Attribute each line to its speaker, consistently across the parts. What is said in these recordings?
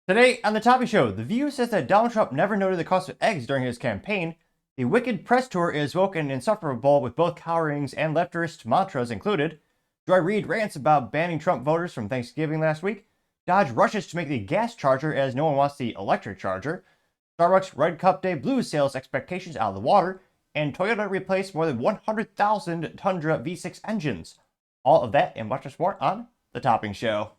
Speaker 1: Today on the Topping Show, The View says that Donald Trump never noted the cost of eggs during his campaign. The Wicked press tour is woke and insufferable with both cowerings and leftist mantras included. Joy Reid rants about banning Trump voters from Thanksgiving last week. Dodge rushes to make the gas charger as no one wants the electric charger. Starbucks Red Cup Day Blues sales expectations out of the water. And Toyota replaced more than 100,000 Tundra V6 engines. All of that and much more on The Topping Show.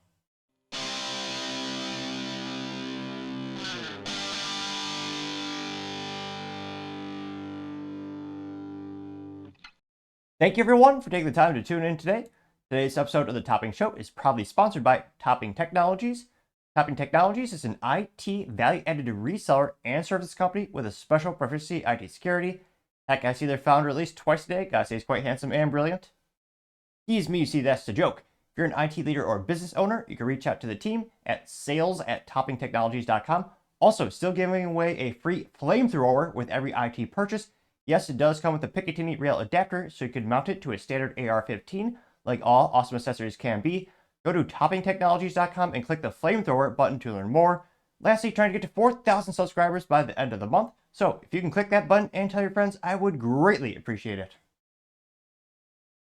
Speaker 1: Thank you everyone for taking the time to tune in today. Today's episode of The Topping Show is proudly sponsored by Topping Technologies. Topping Technologies is an IT value-added reseller and services company with a special proficiency IT security. Heck, I see their founder at least twice a day. Gotta say he's quite handsome and brilliant. Tease me, you see that's the joke. If you're an IT leader or business owner, you can reach out to the team at sales@toppingtechnologies.com. Also, still giving away a free flamethrower with every IT purchase. Yes, it does come with a Picatinny rail adapter, so you can mount it to a standard AR-15, like all awesome accessories can be. Go to toppingtechnologies.com and click the flamethrower button to learn more. Lastly, trying to get to 4,000 subscribers by the end of the month. So if you can click that button and tell your friends, I would greatly appreciate it.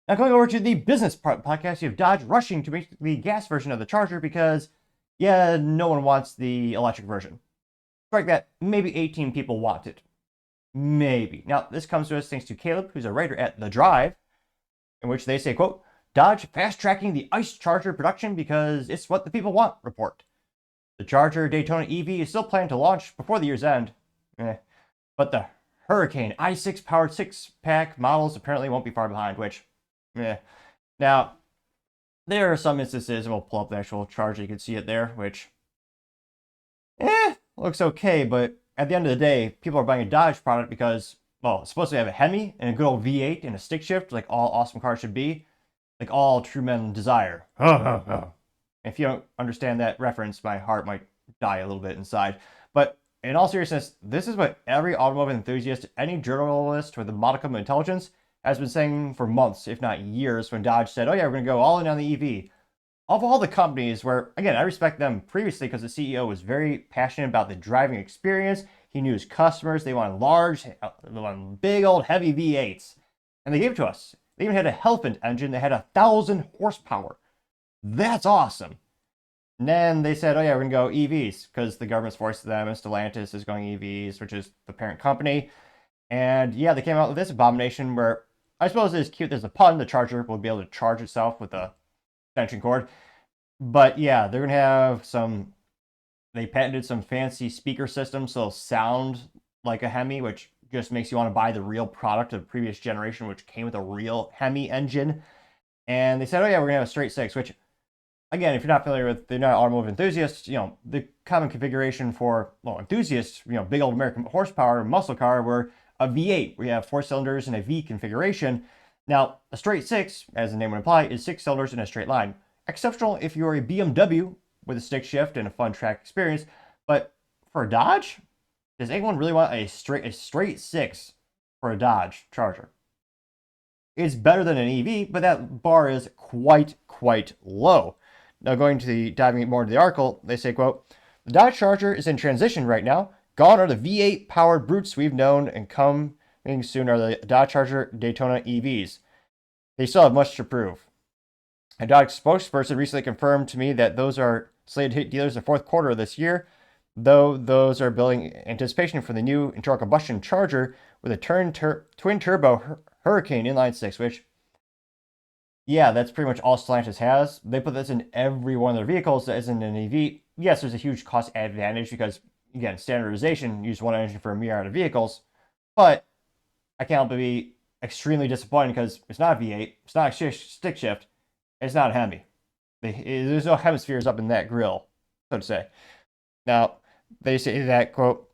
Speaker 1: Now going over to the business part of the podcast, you have Dodge rushing to make the gas version of the Charger because, yeah, no one wants the electric version. Strike that, maybe 18 people want it. Maybe. Now, this comes to us thanks to Caleb, who's a writer at The Drive, in which they say, quote, Dodge fast-tracking the ICE Charger production because it's what the people want, report. The Charger Daytona EV is still planned to launch before the year's end. But the Hurricane i6 powered 6-pack models apparently won't be far behind, which, Now, there are some instances, and we'll pull up the actual Charger, you can see it there, which, looks okay, but at the end of the day, people are buying a Dodge product because, well, it's supposed to have a Hemi and a good old V8 and a stick shift, like all awesome cars should be, like all true men desire. If you don't understand that reference, my heart might die a little bit inside. But in all seriousness, this is what every automotive enthusiast, any journalist with a modicum of intelligence, has been saying for months, if not years, when Dodge said, oh yeah, we're going to go all in on the EV. Of all the companies where, again, I respect them previously because the CEO was very passionate about the driving experience. He knew his customers. They wanted big old heavy V8s. And they gave it to us. They even had a Elephant engine that had 1,000 horsepower. That's awesome. And then they said, oh yeah, we're going to go EVs because the government's forced them, and Stellantis is going EVs, which is the parent company. And yeah, they came out with this abomination where, I suppose it's cute, there's a pun, the Charger will be able to charge itself with a extension cord. But yeah, they're going to have they patented some fancy speaker systems so they'll sound like a Hemi, which just makes you want to buy the real product of the previous generation, which came with a real Hemi engine. And they said, oh yeah, we're going to have a straight six, which, again, if you're not familiar with, they're not automotive enthusiasts, the common configuration for, enthusiasts, big old American horsepower muscle car were a V8, where you have 4 cylinders in a V configuration. Now, a straight six, as the name would imply, is 6 cylinders in a straight line. Exceptional if you're a BMW with a stick shift and a fun track experience, but for a Dodge, does anyone really want a straight six for a Dodge Charger? It's better than an EV, but that bar is quite low. Now, diving more into the article, they say, quote, the Dodge Charger is in transition right now. Gone are the V8 powered brutes we've known, and coming soon are the Dodge Charger Daytona EVs. They still have much to prove. A Dodge spokesperson recently confirmed to me that those are slated to hit dealers in the fourth quarter of this year, though those are building anticipation for the new internal combustion Charger with a twin turbo Hurricane inline six, which, yeah, that's pretty much all Stellantis has. They put this in every one of their vehicles that isn't an EV. Yes, there's a huge cost advantage because, again, standardization, use one engine for a myriad of vehicles, but I can't help but be extremely disappointed because it's not a V8, it's not a stick shift, it's not a Hemi. There's no hemispheres up in that grill, so to say. Now, they say that, quote,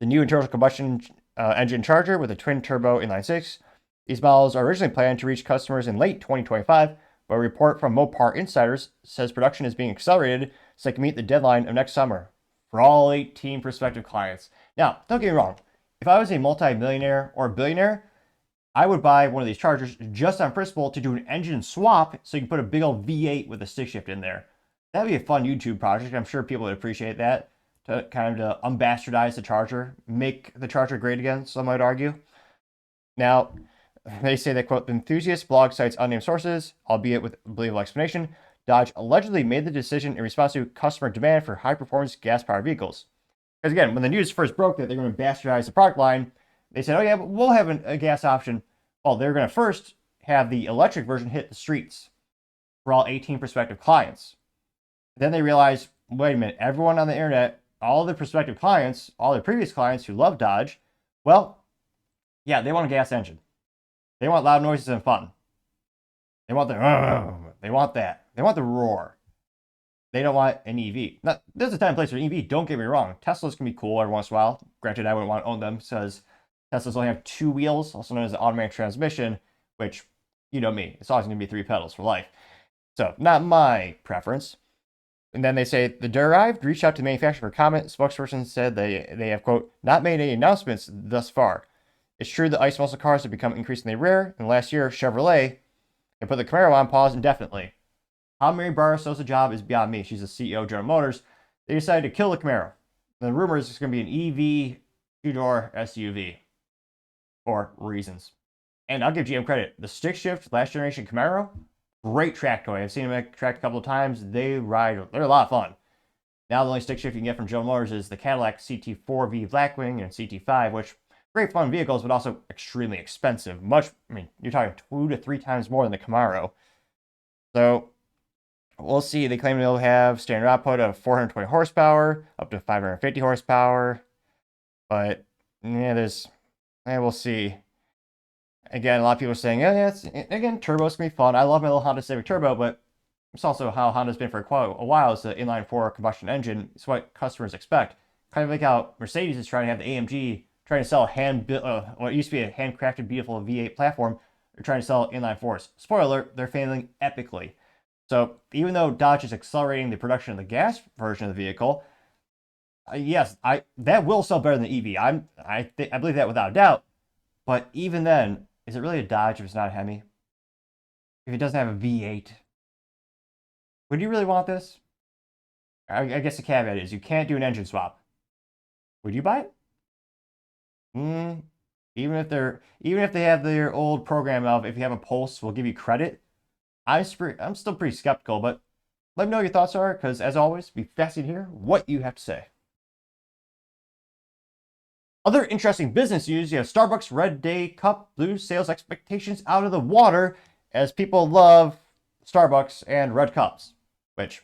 Speaker 1: the new internal combustion engine Charger with a twin turbo inline six. These models are originally planned to reach customers in late 2025, but a report from Mopar Insiders says production is being accelerated so they can meet the deadline of next summer for all 18 prospective clients. Now, don't get me wrong. If I was a multi-millionaire or billionaire, I would buy one of these Chargers just on principle to do an engine swap so you can put a big old V8 with a stick shift in there. That'd be a fun YouTube project. I'm sure people would appreciate that, to kind of to unbastardize the Charger, make the Charger great again, some might argue. Now, they say that, quote, enthusiast blog cites unnamed sources, albeit with believable explanation. Dodge allegedly made the decision in response to customer demand for high-performance gas-powered vehicles. Because again, when the news first broke that they're going to bastardize the product line, they said, oh yeah, but we'll have a gas option. Well, they're going to first have the electric version hit the streets for all 18 prospective clients. Then they realized, wait a minute, everyone on the internet, all the prospective clients, all the previous clients who love Dodge, well, yeah, they want a gas engine. They want loud noises and fun. They want they want that. They want the roar. They don't want an EV. Now, there's a time and place for an EV, don't get me wrong. Teslas can be cool every once in a while. Granted, I wouldn't want to own them because Teslas only have 2 wheels, also known as an automatic transmission, which, you know me, it's always going to be 3 pedals for life. So, not my preference. And then they say, the Derived reached out to the manufacturer for comment. Spokesperson said they have, quote, not made any announcements thus far. It's true that ICE muscle cars have become increasingly rare, and last year, Chevrolet had put the Camaro on pause indefinitely. How Mary Barra still has a job is beyond me. She's the CEO of General Motors. They decided to kill the Camaro. The rumor is it's going to be an EV 2-door SUV for reasons. And I'll give GM credit. The stick shift last generation Camaro, great track toy. I've seen them tracked a couple of times. They're a lot of fun. Now the only stick shift you can get from General Motors is the Cadillac CT4V Blackwing and CT5, which great fun vehicles, but also extremely expensive. You're talking 2 to 3 times more than the Camaro. So we'll see. They claim they'll have standard output of 420 horsepower, up to 550 horsepower. But yeah, we'll see. Again, a lot of people are saying, again, turbo's gonna be fun. I love my little Honda Civic Turbo, but it's also how Honda's been for a while. It's the inline-4 combustion engine. It's what customers expect. Kind of like how Mercedes is trying to have the AMG, trying to sell what used to be a handcrafted, beautiful V8 platform. They're trying to sell inline-4s. Spoiler alert, they're failing epically. So even though Dodge is accelerating the production of the gas version of the vehicle, yes, that will sell better than the EV. I believe that without a doubt. But even then, is it really a Dodge if it's not a Hemi? If it doesn't have a V8? Would you really want this? I guess the caveat is you can't do an engine swap. Would you buy it? Even if they have their old program of if you have a Pulse, we'll give you credit. I'm still pretty skeptical, but let me know what your thoughts are, because as always, it'd be fascinating to hear what you have to say. Other interesting business news, you have Starbucks Red Day Cup blew sales expectations out of the water as people love Starbucks and red cups, which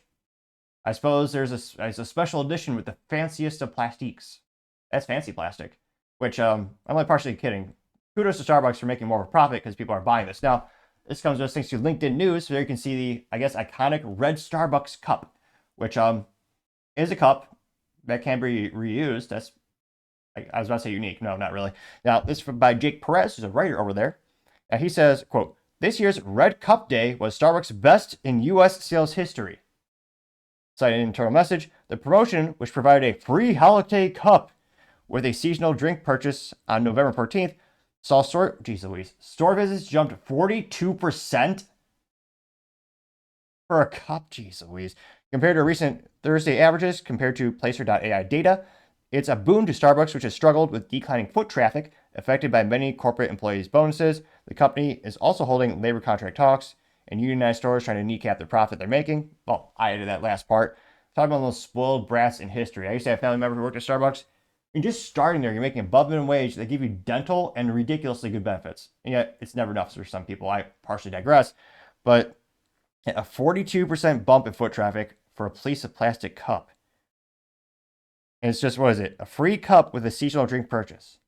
Speaker 1: I suppose there's a special edition with the fanciest of plastiques. That's fancy plastic, which I'm only partially kidding. Kudos to Starbucks for making more of a profit because people are buying this. Now, this comes with thanks to LinkedIn News, so there you can see the, I guess, iconic red Starbucks cup, which is a cup that can be reused. That's, I was about to say unique. No, not really. Now, this is by Jake Perez, who's a writer over there. And he says, quote, this year's Red Cup Day was Starbucks' best in U.S. sales history. Citing an internal message, the promotion, which provided a free holiday cup with a seasonal drink purchase on November 14th, saw store visits jumped 42% for a cup. Jeez Louise. Compared to recent Thursday averages, compared to Placer.ai data, it's a boon to Starbucks, which has struggled with declining foot traffic affected by many corporate employees' bonuses. The company is also holding labor contract talks and unionized stores trying to kneecap the profit they're making. Well, I added that last part. Talking about those spoiled brats in history. I used to have a family member who worked at Starbucks. You're just starting there. You're making above minimum wage. They give you dental and ridiculously good benefits. And yet, it's never enough for some people. I partially digress. But a 42% bump in foot traffic for a piece of plastic cup. And it's just, what is it? A free cup with a seasonal drink purchase.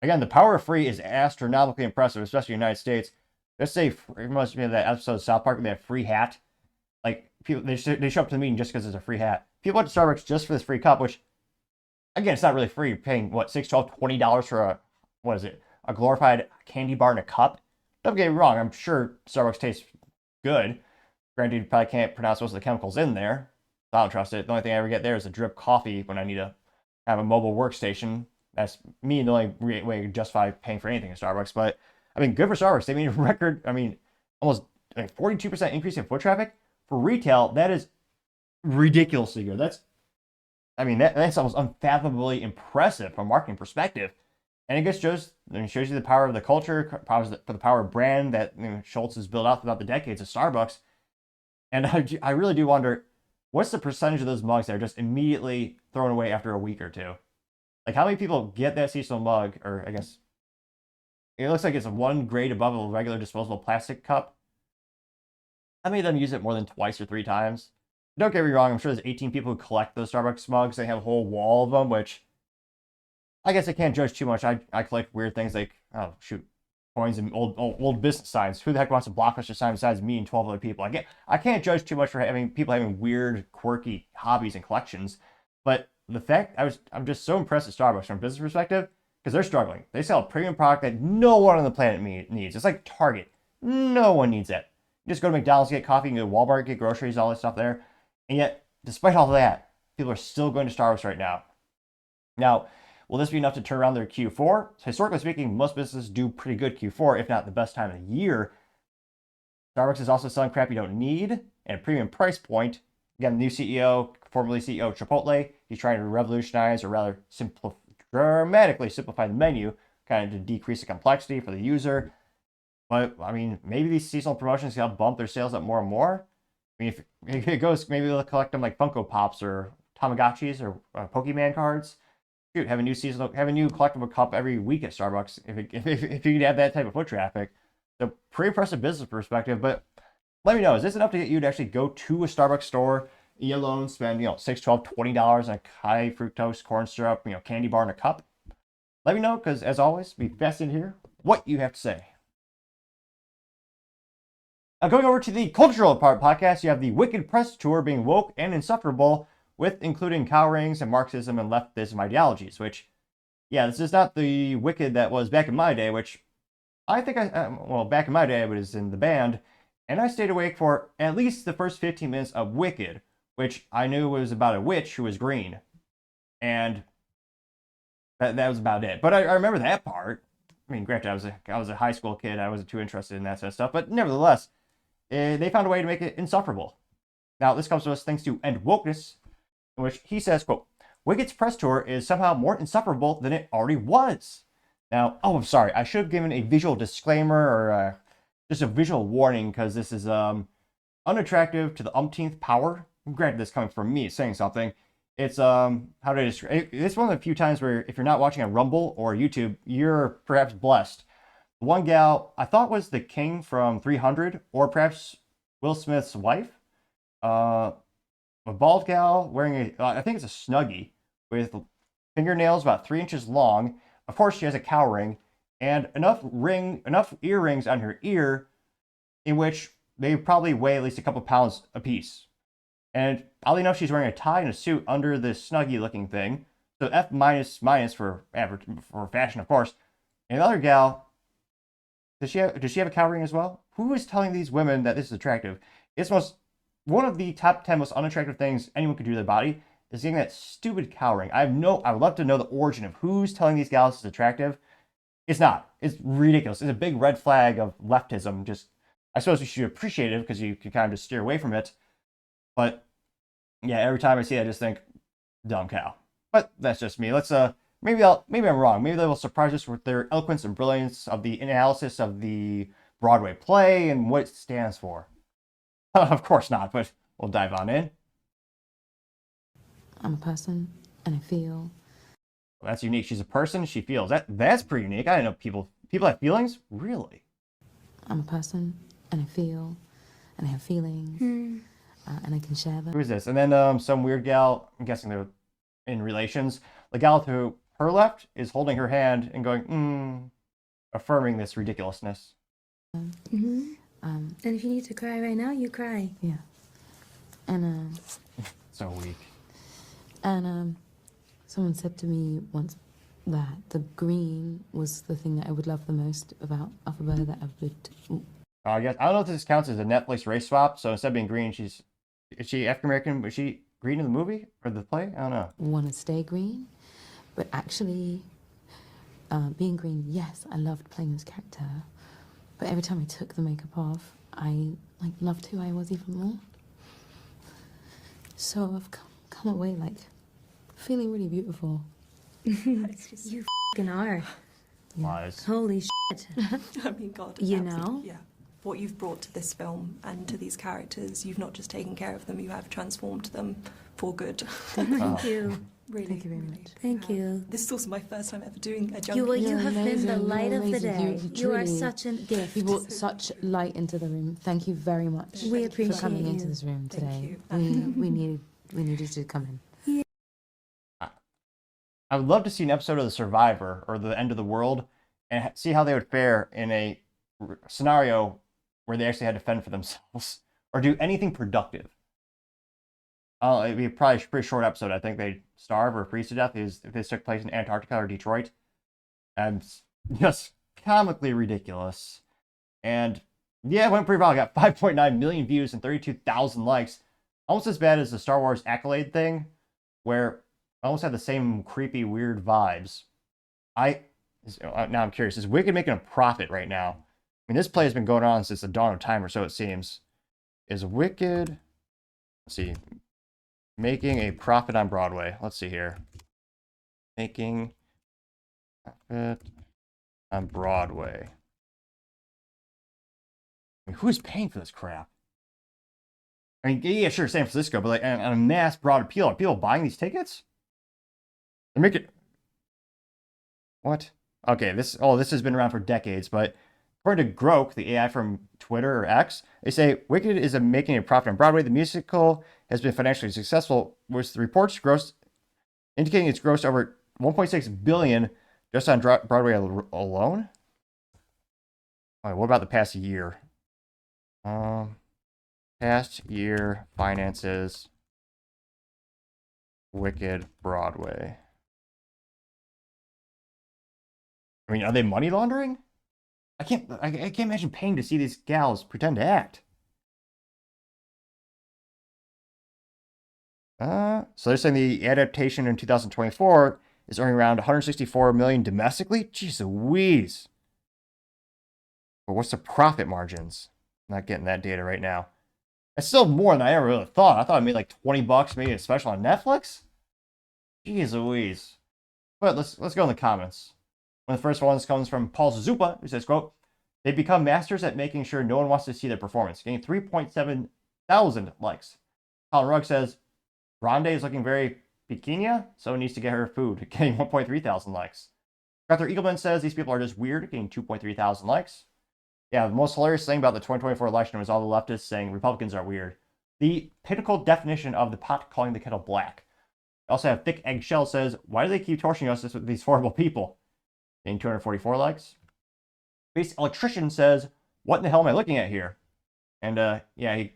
Speaker 1: Again, the power of free is astronomically impressive, especially in the United States. Let's say, it must be that episode of South Park where they have free hat. Like, people, they show up to the meeting just because it's a free hat. People went to Starbucks just for this free cup, which, again, it's not really free. You're paying, what, $6, $12, $20 for a glorified candy bar in a cup? Don't get me wrong, I'm sure Starbucks tastes good. Granted, you probably can't pronounce most of the chemicals in there. I don't trust it. The only thing I ever get there is a drip coffee when I need to have a mobile workstation. That's me, the only way to justify paying for anything at Starbucks. But, I mean, good for Starbucks. They made a record, almost 42% increase in foot traffic. For retail, that is ridiculously good. That's almost unfathomably impressive from a marketing perspective. And it just shows you the power of the culture, the power of brand that Schultz has built out throughout the decades of Starbucks. And I really do wonder, what's the percentage of those mugs that are just immediately thrown away after a week or two? Like, how many people get that seasonal mug, or I guess it looks like it's one grade above a regular disposable plastic cup. How many of them use it more than twice or 3 times? Don't get me wrong, I'm sure there's 18 people who collect those Starbucks mugs. They have a whole wall of them, which I guess I can't judge too much. I collect weird things like, oh shoot, coins and old business signs. Who the heck wants a blockbuster sign besides me and 12 other people? I can't judge too much for people having weird, quirky hobbies and collections. But the fact I'm just so impressed with Starbucks from a business perspective, because they're struggling. They sell a premium product that no one on the planet needs. It's like Target. No one needs it. You just go to McDonald's, get coffee, and go to Walmart, get groceries, all that stuff there. And yet, despite all of that, people are still going to Starbucks right now. Now, will this be enough to turn around their Q4? Historically speaking, most businesses do pretty good Q4, if not the best time of the year. Starbucks is also selling crap you don't need at a premium price point. Again, the new CEO, formerly CEO of Chipotle, he's trying to revolutionize, or rather dramatically simplify the menu, kind of to decrease the complexity for the user. But, maybe these seasonal promotions can help bump their sales up more and more. If it goes, maybe they'll collect them like Funko Pops or Tamagotchis or Pokemon cards. Shoot, have a new collectible cup every week at Starbucks if you could have that type of foot traffic. So pretty impressive business perspective. But let me know, is this enough to get you to actually go to a Starbucks store, eat alone, spend $6, $12, $20 on a high fructose corn syrup, candy bar in a cup? Let me know, because as always, be fascinated to hear what you have to say. Now, going over to the cultural part podcast, you have the Wicked press tour being woke and insufferable, with including cowrings and Marxism and leftism ideologies, which, yeah, this is not the Wicked that was back in my day, which I think back in my day I was in the band, and I stayed awake for at least the first 15 minutes of Wicked, which I knew was about a witch who was green. And that was about it. But I remember that part. Granted, I was a high school kid. I wasn't too interested in that sort of stuff. But nevertheless, they found a way to make it insufferable. Now, this comes to us thanks to End Wokeness, in which he says, quote, Wicked's press tour is somehow more insufferable than it already was. Now, I'm sorry. I should have given a visual disclaimer or just a visual warning, because this is unattractive to the umpteenth power. Granted, this coming from me saying something. It's, it's one of the few times where if you're not watching on Rumble or YouTube, you're perhaps blessed. The one gal I thought was the King from 300, or perhaps Will Smith's wife. A bald gal wearing I think it's a Snuggie, with fingernails about 3 inches long. Of course, she has a cowring and enough earrings on her ear in which they probably weigh at least a couple pounds apiece. And oddly enough, she's wearing a tie and a suit under this Snuggie looking thing. So F minus for fashion, of course. And the other gal, does she have a cowring as well? Who is telling these women that this is attractive? It's one of the top 10 most unattractive things anyone could do to their body is getting that stupid cowring. I would love to know the origin of who's telling these gals it's attractive. It's not. It's ridiculous. It's a big red flag of leftism. I suppose we should appreciate it because you can kind of just steer away from it. But yeah, every time I see it, I just think, dumb cow. But that's just me. Let's maybe I'm wrong. Maybe they will surprise us with their eloquence and brilliance of the analysis of the Broadway play and what it stands for. Of course not, but we'll dive on in.
Speaker 2: I'm a person, and I feel.
Speaker 1: Well, that's unique. She's a person, she feels. That's pretty unique. I didn't know people have feelings? Really?
Speaker 2: I'm a person, and I feel, and I have feelings, and I can share them.
Speaker 1: Who is this? And then some weird gal, I'm guessing they're in relations. The gal to her left is holding her hand and going, affirming this ridiculousness.
Speaker 3: And if you need to cry right now, you cry.
Speaker 2: Yeah. And
Speaker 1: so weak.
Speaker 2: And someone said to me once that the green was the thing that I would love the most about Alphabet, that I would.
Speaker 1: I don't know if this counts as a Netflix race swap. So instead of being green, is she African American? Was she green in the movie or the play? I don't know.
Speaker 2: Want to stay green, but actually, being green, yes, I loved playing this character. But every time I took the makeup off, I loved who I was even more. So I've come away like feeling really beautiful.
Speaker 3: It's just, you f***ing are.
Speaker 1: Lies.
Speaker 3: Holy shit.
Speaker 4: I mean, God.
Speaker 3: You
Speaker 4: absolutely,
Speaker 3: know?
Speaker 4: Yeah. What you've brought to this film and to these characters, you've not just taken care of them, you have transformed them for good.
Speaker 3: Thank you.
Speaker 4: Really,
Speaker 2: Thank you very
Speaker 4: really.
Speaker 2: much.
Speaker 3: Thank you.
Speaker 4: This is also my first time ever doing a junkie.
Speaker 3: You
Speaker 2: You're
Speaker 3: have been the
Speaker 2: amazing,
Speaker 3: light
Speaker 2: you're
Speaker 3: of the
Speaker 2: amazing.
Speaker 3: day. You are
Speaker 2: truly-
Speaker 3: such a gift.
Speaker 2: You brought such light into the room. Thank you very much
Speaker 3: We
Speaker 2: for
Speaker 3: appreciate
Speaker 2: coming
Speaker 3: you.
Speaker 2: into this room
Speaker 4: Thank
Speaker 2: today.
Speaker 4: you.
Speaker 2: We needed to come in.
Speaker 1: I would love to see an episode of The Survivor or The End of the World and see how they would fare in a scenario where they actually had to fend for themselves or do anything productive. It'd be probably a pretty short episode. I think they'd starve or freeze to death if this took place in Antarctica or Detroit. And just comically ridiculous. And yeah, it went pretty well. I got 5.9 million views and 32,000 likes. Almost as bad as the Star Wars accolade thing, where I almost had the same creepy, weird vibes. Now I'm curious, is Wicked making a profit right now? I mean, this play has been going on since the dawn of time, or so it seems. Is Wicked, let's see, making a profit on Broadway? Let's see here. Making profit on Broadway. I mean, who's paying for this crap? I mean, yeah, sure, San Francisco, but like on a mass broad appeal, are people buying these tickets? They're making... What? Okay, this has been around for decades, but according to Grok, the AI from Twitter or X, they say Wicked is making a profit on Broadway. The musical has been financially successful, with the reports indicating it's grossed over $1.6 billion just on Broadway alone. All right, what about the past year? Past year finances, Wicked Broadway. I mean, are they money laundering? I can't imagine paying to see these gals pretend to act. So they're saying the adaptation in 2024 is earning around 164 million domestically. Jeez Louise. But what's the profit margins? I'm not getting that data right now. It's still more than I ever really thought. I thought I made like $20 maybe a special on Netflix. Jeez Louise. But let's go in the comments. One of the first ones comes from Paul Zupa, who says, quote, "They've become masters at making sure no one wants to see their performance," getting 3.7 thousand likes. Colin Rugg says, "Grande is looking very bikini, so needs to get her food," getting 1.3 thousand likes. Arthur Eagleman says, "These people are just weird," getting 2.3 thousand likes. Yeah, the most hilarious thing about the 2024 election was all the leftists saying Republicans are weird. The pinnacle definition of the pot calling the kettle black. We also have Thick Eggshell says, "Why do they keep torturing us with these horrible people?" Getting 244 likes. Base Electrician says, "What in the hell am I looking at here?" And yeah, he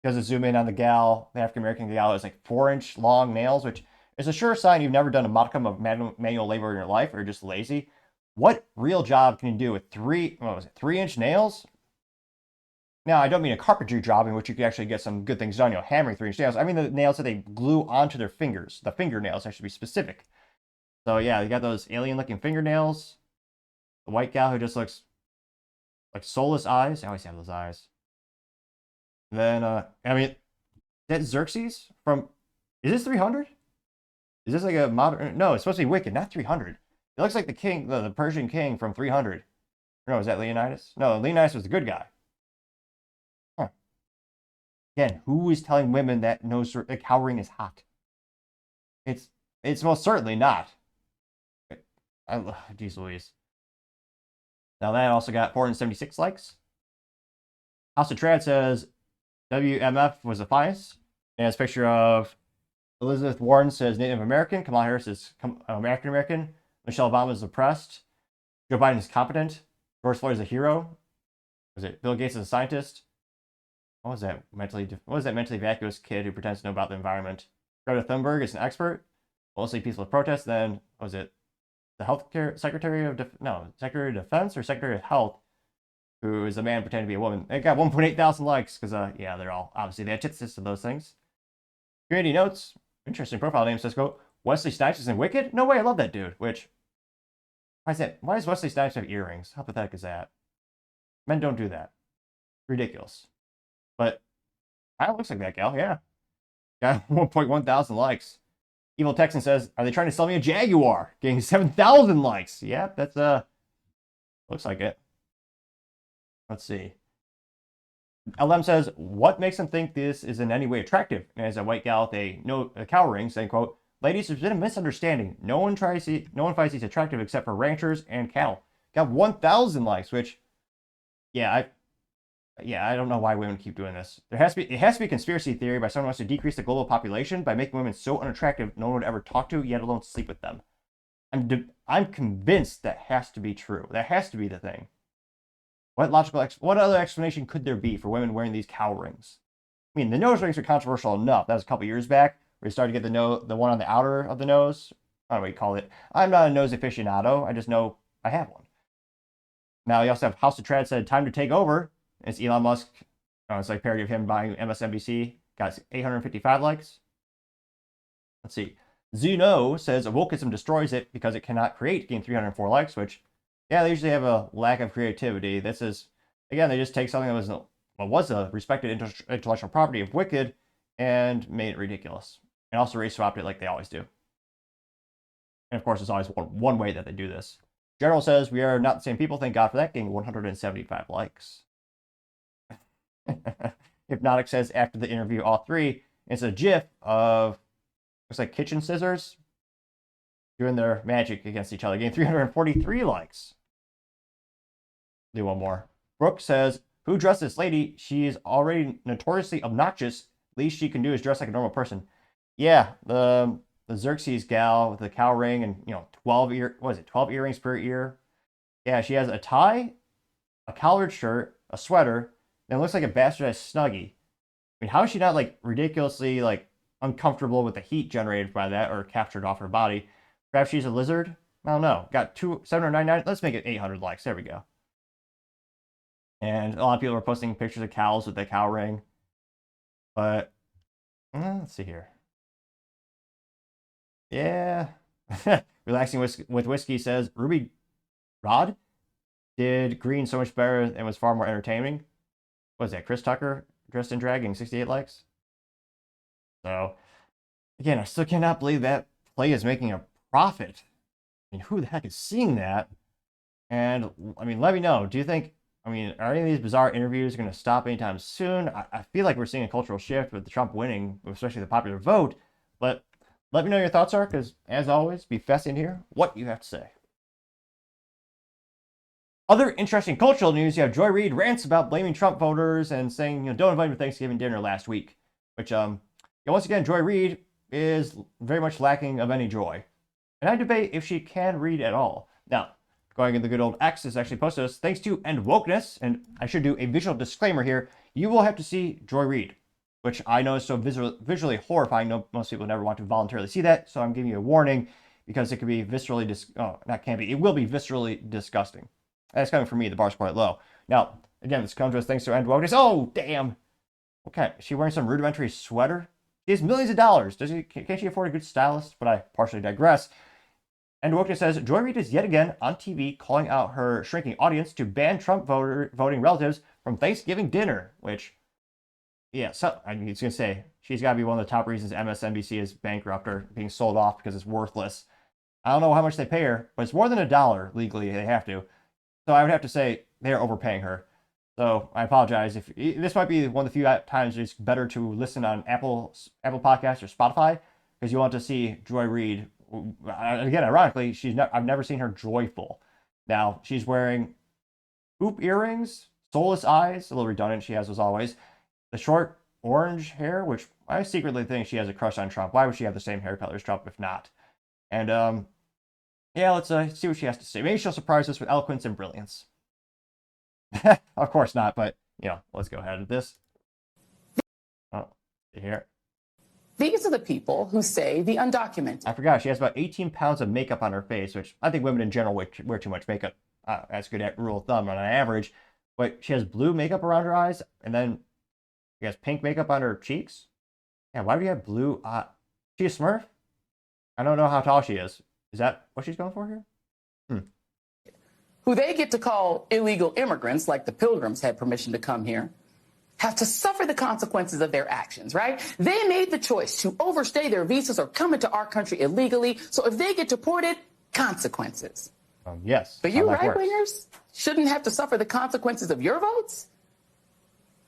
Speaker 1: does a zoom in on the gal, the African American gal, has like 4-inch long nails, which is a sure sign you've never done a modicum of manual labor in your life or just lazy. What real job can you do with 3-inch nails? Now, I don't mean a carpentry job in which you could actually get some good things done, hammering 3-inch nails. I mean the nails that they glue onto their fingers. The fingernails, I should be specific. So yeah, you got those alien-looking fingernails. The white gal who just looks like soulless eyes. I always have those eyes. Then, I mean, that Xerxes from... Is this 300? Is this like a modern... No, it's supposed to be Wicked, not 300. It looks like the king, the Persian king from 300. No, is that Leonidas? No, Leonidas was the good guy. Huh. Again, who is telling women that cowering is hot? It's most certainly not. Jeez Louise. Now that also got 476 likes. House of Trad says WMF was the finest. And it's a picture of Elizabeth Warren says Native American. Kamala Harris is American American. Michelle Obama is oppressed. Joe Biden is competent. George Floyd is a hero. Was it Bill Gates is a scientist? What was that mentally vacuous kid who pretends to know about the environment? Greta Thunberg is an expert. Mostly peaceful protest. Then what was it the healthcare Secretary of Secretary of Defense or Secretary of Health, who is a man pretending to be a woman? It got 1.8 thousand likes because yeah, they're all obviously the antithesis of those things. Community notes. Interesting profile name says, quote, "Wesley Snipes is in Wicked? No way, I love that dude." Which, why is that? Why does Wesley Snipes have earrings? How pathetic is that? Men don't do that. Ridiculous. But kind of looks like that gal, yeah. Got 1.1 thousand likes. Evil Texan says, "Are they trying to sell me a Jaguar?" Getting 7,000 likes. Yeah, that's looks like it. Let's see. LM says, "What makes them think this is in any way attractive?" And as a white gal with a cow ring saying, "Quote, ladies, there's been a misunderstanding. No one finds these attractive except for ranchers and cattle." Got 1,000 likes, which, yeah, I don't know why women keep doing this. It has to be a conspiracy theory by someone who wants to decrease the global population by making women so unattractive no one would ever talk to, yet alone sleep with them. I'm convinced that has to be true. That has to be the thing. What other explanation could there be for women wearing these cow rings? I mean, the nose rings are controversial enough. That was a couple years back where you started to get the one on the outer of the nose. I don't know what you call it. I'm not a nose aficionado. I just know I have one. Now you also have House of Trad said, "Time to take over." It's Elon Musk. It's like a parody of him buying MSNBC. Got 855 likes. Let's see. Zuno says, "Wokeism destroys it because it cannot create." Gained 304 likes, which, yeah, they usually have a lack of creativity. This is, again, they just take something that was a respected intellectual property of Wicked and made it ridiculous. And also race swapped it like they always do. And of course, there's always one way that they do this. General says, "We are not the same people. Thank God for that." Getting 175 likes. Hypnotic says, "After the interview, all three." It's a GIF of, looks like kitchen scissors doing their magic against each other. Getting 343 likes. Do one more. Brooke says, "Who dressed this lady? She's already notoriously obnoxious. Least she can do is dress like a normal person." Yeah, the Xerxes gal with the cow ring and 12 earrings per ear. Yeah, she has a tie, a collared shirt, a sweater, and it looks like a bastardized Snuggie. I mean, how is she not like ridiculously like uncomfortable with the heat generated by that or captured off her body? Perhaps she's a lizard? I don't know. Got 799. Let's make it 800 likes. There we go. And a lot of people are posting pictures of cows with the cow ring. But let's see here. Yeah. Relaxing with Whiskey says, "Ruby Rod did green so much better and was far more entertaining." What is that? Chris Tucker dressed in drag, getting 68 likes. So, again, I still cannot believe that play is making a profit. I mean, who the heck is seeing that? And, I mean, let me know. Do you think, are any of these bizarre interviews going to stop anytime soon? I feel like we're seeing a cultural shift with Trump winning, especially the popular vote. But let me know your thoughts are, because, as always, be fascinated to hear what you have to say. Other interesting cultural news, you have Joy Reid rants about blaming Trump voters and saying, don't invite him to Thanksgiving dinner last week. Which, once again, Joy Reid is very much lacking of any joy. And I debate if she can read at all. Now, going in the good old X is actually posted us, "Thanks to End Wokeness," and I should do a visual disclaimer here, you will have to see Joy Reid, which I know is so visually horrifying. Most people never want to voluntarily see that, so I'm giving you a warning because it could be viscerally, it will be viscerally disgusting. That's coming from me. The bar's quite low. Now, again, this comes to us thanks to End Wokeness. Oh, damn. Okay, is she wearing some rudimentary sweater? She has millions of dollars. Can't she afford a good stylist? But I partially digress. End Wokeness says, "Joy Reid is yet again on TV calling out her shrinking audience to ban Trump voting relatives from Thanksgiving dinner," which, yeah, so I was going to say, she's got to be one of the top reasons MSNBC is bankrupt or being sold off because it's worthless. I don't know how much they pay her, but it's more than $1 legally. They have to. So I would have to say they're overpaying her. So I apologize. If this might be one of the few times it's better to listen on Apple Podcasts or Spotify, because you want to see Joy Reid. Again, ironically, I've never seen her joyful. Now she's wearing hoop earrings, soulless eyes, a little redundant. She has those always. The short orange hair, which I secretly think she has a crush on Trump. Why would she have the same hair color as Trump if not? And yeah, let's see what she has to say. Maybe she'll surprise us with eloquence and brilliance. Of course not, but, let's go ahead with this. Oh, here.
Speaker 5: These are the people who say the undocumented.
Speaker 1: I forgot, she has about 18 pounds of makeup on her face, which I think women in general wear too much makeup. That's a good rule of thumb on an average. But she has blue makeup around her eyes, and then she has pink makeup on her cheeks. Yeah, why do you have blue? She's a Smurf? I don't know how tall she is. Is that what she's going for here?
Speaker 5: Who they get to call illegal immigrants, like the Pilgrims had permission to come here. have to suffer the consequences of their actions, right? They made the choice to overstay their visas or come into our country illegally. So if they get deported, consequences.
Speaker 1: Yes.
Speaker 5: But you right-wingers shouldn't have to suffer the consequences of your votes?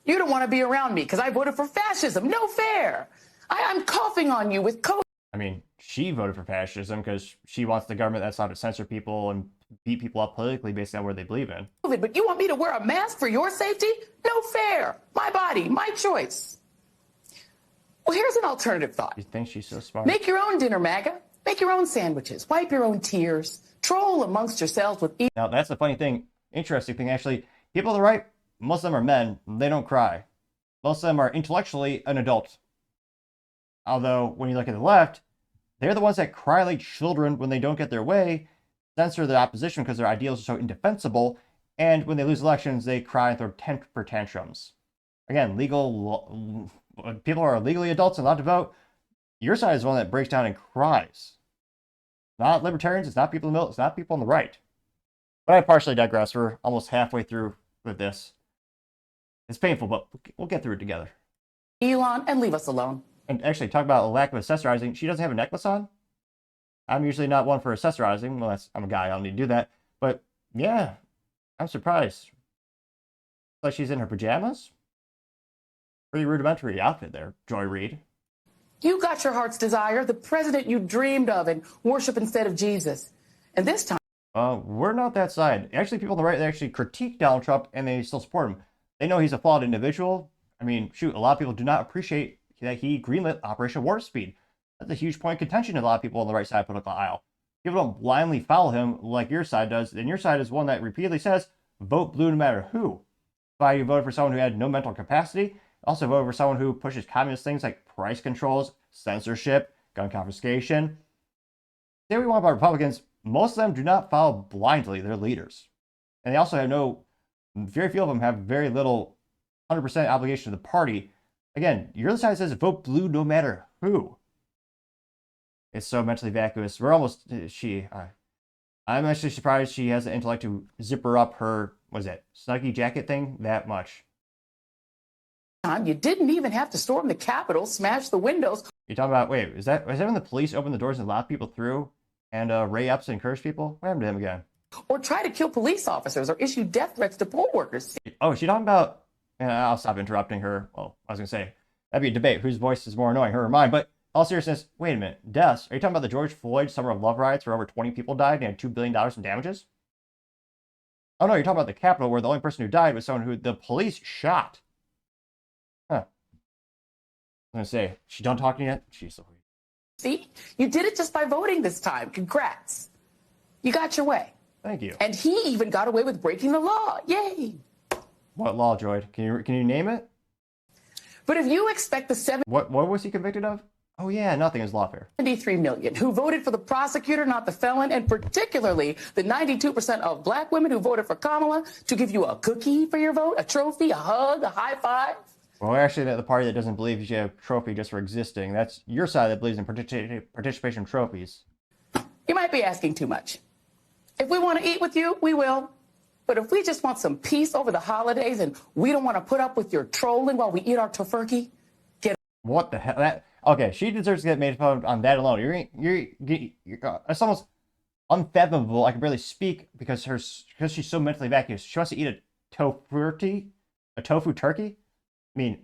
Speaker 5: You don't want to be around me because I voted for fascism. No fair. I'm coughing on you with COVID.
Speaker 1: I mean, she voted for fascism because she wants the government that's allowed to censor people and beat people up politically based on where they believe in.
Speaker 5: But you want me to wear a mask for your safety? No fair. My body, my choice. Well, here's an alternative thought.
Speaker 1: You think she's so smart?
Speaker 5: Make your own dinner, MAGA. Make your own sandwiches. Wipe your own tears. Troll amongst yourselves with...
Speaker 1: Now, that's the funny thing, interesting thing, actually. People on the right, most of them are men. They don't cry. Most of them are intellectually an adult. Although, when you look at the left, they're the ones that cry like children when they don't get their way, censor the opposition because their ideals are so indefensible, and when they lose elections, they cry and throw temper tantrums. Again, people who are legally adults and allowed to vote, your side is the one that breaks down and cries. Not libertarians, it's not people in the middle, it's not people on the right. But I partially digress. We're almost halfway through with this. It's painful, but we'll get through it together.
Speaker 5: Elon, and leave us alone.
Speaker 1: And actually, talk about a lack of accessorizing. She doesn't have a necklace on. I'm usually not one for accessorizing. Well, I'm a guy. I don't need to do that. But yeah, I'm surprised. Like she's in her pajamas. Pretty rudimentary outfit there, Joy Reid.
Speaker 5: You got your heart's desire, the president you dreamed of, and worship instead of Jesus. And this time...
Speaker 1: We're not that side. Actually, people on the right, they actually critique Donald Trump, and they still support him. They know he's a flawed individual. I mean, shoot, a lot of people do not appreciate that he greenlit Operation Warp Speed. That's a huge point of contention to a lot of people on the right side of the political aisle. People don't blindly follow him like your side does, and your side is one that repeatedly says, vote blue no matter who. Why you voted for someone who had no mental capacity, also voted for someone who pushes communist things like price controls, censorship, gun confiscation. Say what we want about Republicans, most of them do not follow blindly their leaders. And they also have very few of them have very little 100% obligation to the party. Again, your side says vote blue no matter who. It's so mentally vacuous. I'm actually surprised she has the intellect to zipper up her, snuggie jacket thing that much.
Speaker 5: You didn't even have to storm the Capitol, smash the windows.
Speaker 1: You're talking about, was that when the police opened the doors and allowed people through and Ray Epps encouraged people? What happened to him again?
Speaker 5: Or try to kill police officers or issue death threats to poll workers.
Speaker 1: Oh, is she talking about... I'll stop interrupting her. Well, I was going to say, that'd be a debate. Whose voice is more annoying, her or mine? But all seriousness, wait a minute. Deaths? Are you talking about the George Floyd Summer of Love riots where over 20 people died and had $2 billion in damages? Oh, no, you're talking about the Capitol where the only person who died was someone who the police shot. Huh. I was going to say, she done talking yet? She's so weird.
Speaker 5: See? You did it just by voting this time. Congrats. You got your way.
Speaker 1: Thank you.
Speaker 5: And he even got away with breaking the law. Yay.
Speaker 1: What law, Droid? Can you name it?
Speaker 5: But if you expect the
Speaker 1: What was he convicted of? Oh yeah, nothing is lawfare.
Speaker 5: 73 million who voted for the prosecutor, not the felon, and particularly the 92% of black women who voted for Kamala to give you a cookie for your vote, a trophy, a hug, a high five.
Speaker 1: Well, actually, the party that doesn't believe you should have a trophy just for existing. That's your side that believes in participation trophies.
Speaker 5: You might be asking too much. If we want to eat with you, we will. But if we just want some peace over the holidays and we don't want to put up with your trolling while we eat our tofurkey,
Speaker 1: what the hell? Okay, she deserves to get made fun of on that alone. It's almost unfathomable. I can barely speak because she's so mentally vacuous. She wants to eat a tofu turkey. I mean,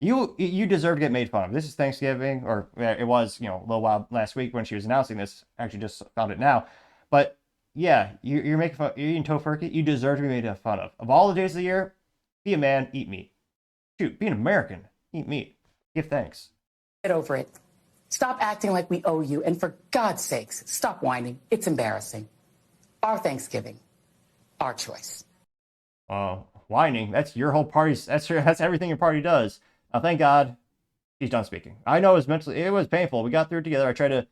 Speaker 1: you deserve to get made fun of. This is Thanksgiving, or it was, a little while last week when she was announcing this. I actually just found it now, but. Yeah, you're making fun. You're eating tofurkey. You deserve to be made fun of. Of all the days of the year, be a man, eat meat. Shoot, be an American, eat meat. Give thanks.
Speaker 5: Get over it. Stop acting like we owe you, and for God's sakes, stop whining. It's embarrassing. Our Thanksgiving, our choice.
Speaker 1: Whining. That's your whole party's. That's everything your party does. Now, thank God, she's done speaking. I know it was painful. We got through it together. I tried to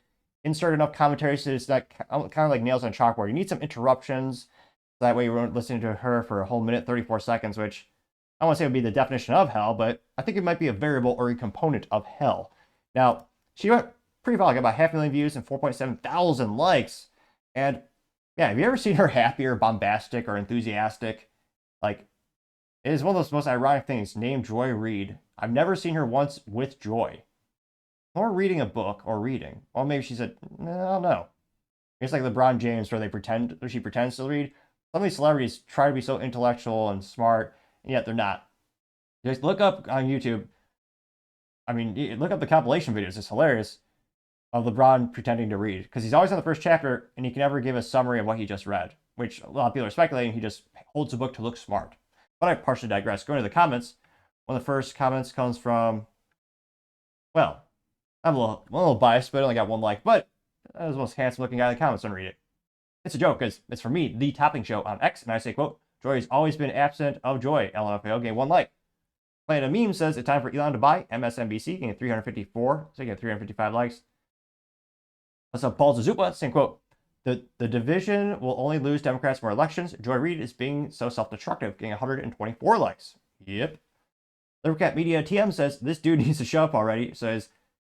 Speaker 1: insert enough commentary so it's not kind of like nails on a chalkboard. You need some interruptions. So that way you weren't listening to her for a whole minute, 34 seconds, which I don't want to say would be the definition of hell, but I think it might be a variable or a component of hell. Now, she went pretty far, got about 500,000 views and 4.7 thousand likes. And yeah, have you ever seen her happy or bombastic or enthusiastic? Like, It is one of those most ironic things. Named Joy Reid. I've never seen her once with joy. Or reading a book or reading. Well, maybe she said, I don't know. It's like LeBron James where she pretends to read. Some of these celebrities try to be so intellectual and smart, and yet they're not. Just look up on YouTube. I mean, look up the compilation videos. It's hilarious of LeBron pretending to read. Because he's always on the first chapter, and he can never give a summary of what he just read. Which a lot of people are speculating he just holds the book to look smart. But I partially digress. Going to the comments. One of the first comments comes from, well, I'm a little biased, but I only got 1 like. But that was the most handsome looking guy in the comments. Don't read it. It's a joke, because it's from me, the topping show on X, and I say, quote, Joy has always been absent of joy. LMFAO gained 1 like. Planet of Meme says it's time for Elon to buy MSNBC, getting 354, so getting 355 likes. What's up, Paul Zazupa, saying, quote, the division will only lose Democrats more elections. Joy Reid is being so self-destructive, getting 124 likes. Yep. Livercat Media TM says this dude needs to show up already. Says,